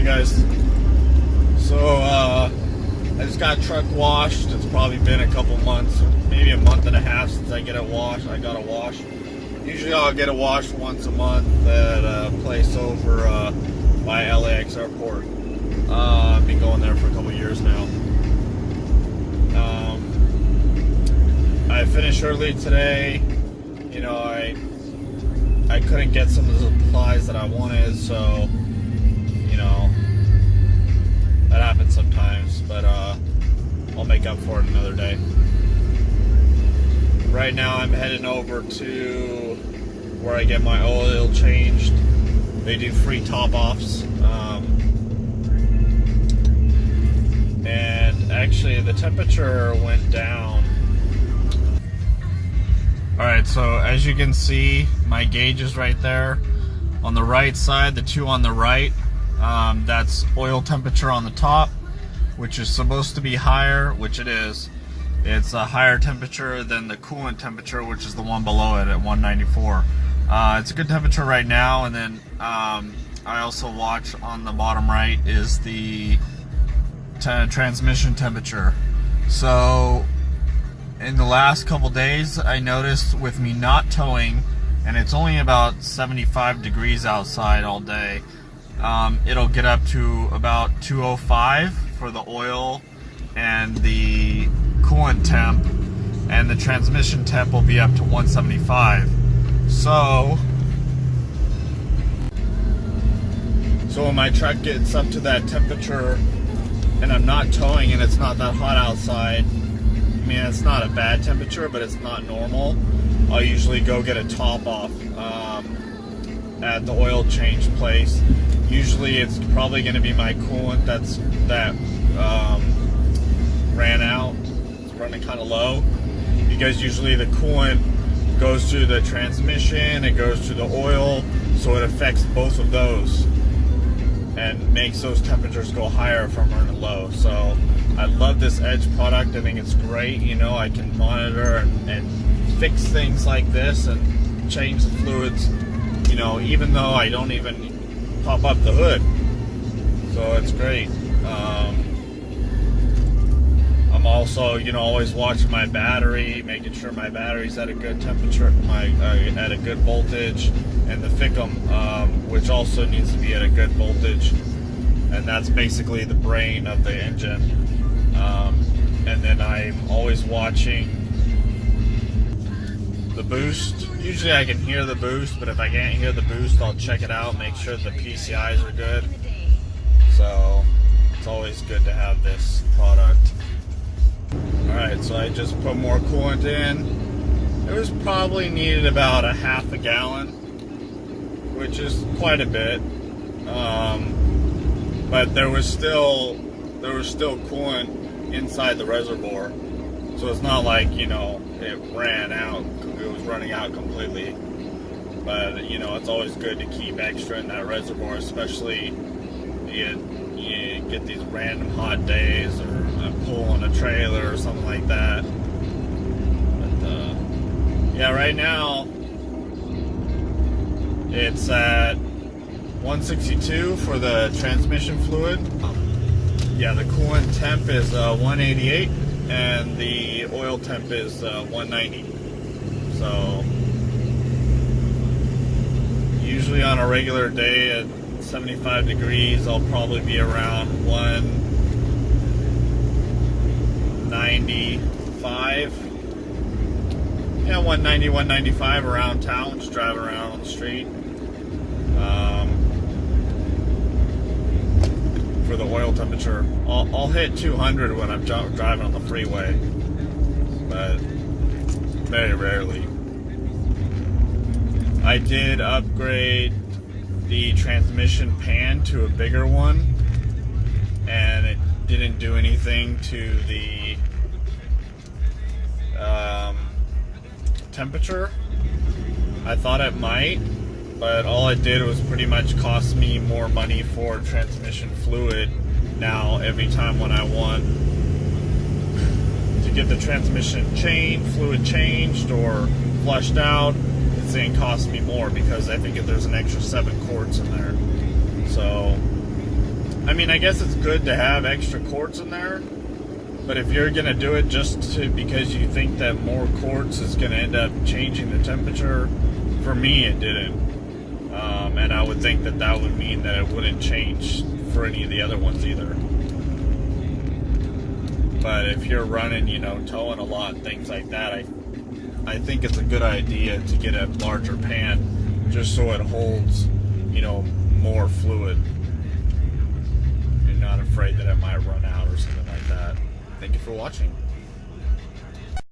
Hey guys, so I just got truck washed. It's probably been a couple months, maybe a month and a half since I got it washed. Usually I'll get it washed once a month at a place over by LAX airport. I've been going there for a couple years now. I finished early today. You know, I couldn't get some of the supplies that I wanted, so you know, that happens sometimes, but I'll make up for it another day. Right now I'm heading over to where I get my oil changed. They do free top-offs. And actually the temperature went down. Alright, so as you can see, my gauge is right there. On the right side, the two on the right, that's oil temperature on the top, which is supposed to be higher, which it is. It's a higher temperature than the coolant temperature, which is the one below it at 194. It's a good temperature right now. And then I also watch on the bottom right is the transmission temperature. So in the last couple days, I noticed with me not towing, and it's only about 75 degrees outside all day, it'll get up to about 205 for the oil and the coolant temp, and the transmission temp will be up to 175. So when my truck gets up to that temperature and I'm not towing and it's not that hot outside, I mean, it's not a bad temperature, but it's not normal, I'll usually go get a top off at the oil change place. Usually it's probably going to be my coolant that ran out. It's running kind of low, because usually the coolant goes through the transmission, it goes to the oil, so it affects both of those and makes those temperatures go higher if I'm running low. So I love this Edge product. I think it's great. You know, I can monitor and fix things like this and change the fluids, you know, even though I don't even pop up the hood. So it's great. I'm also, you know, always watching my battery, making sure my battery's at a good temperature, at a good voltage, and the FICM, which also needs to be at a good voltage, and that's basically the brain of the engine. And then I'm always watching the boost. Usually I can hear the boost, but if I can't hear the boost, I'll check it out, make sure the PCIs are good. So it's always good to have this product. Alright, so I just put more coolant in. It was probably needed about a half a gallon, which is quite a bit. But there was still coolant inside the reservoir. So it's not like, you know, it ran out, it was running out completely. But, you know, it's always good to keep extra in that reservoir, especially you get these random hot days, or I'm pulling a trailer or something like that. But yeah, right now it's at 162 for the transmission fluid. Yeah, the coolant temp is 188 and the oil temp is 190. So usually on a regular day at 75 degrees, I'll probably be around 195. Yeah, 190, 195 around town, just driving around on the street. For the oil temperature, I'll hit 200 when I'm driving on the freeway, but very rarely. I did upgrade the transmission pan to a bigger one, and it didn't do anything to the temperature. I thought it might, but all it did was pretty much cost me more money for transmission fluid now every time when I want to get the transmission fluid changed or flushed out. It's going to cost me more because I think there's an extra 7 quarts in there. So I mean, I guess it's good to have extra quarts in there, but if you're gonna do it because you think that more quarts is gonna end up changing the temperature, for me it didn't. And I would think that would mean that it wouldn't change for any of the other ones either. But if you're running, towing a lot, things like that, I think it's a good idea to get a larger pan just so it holds, more fluid. You're not afraid that it might run out or something like that. Thank you for watching.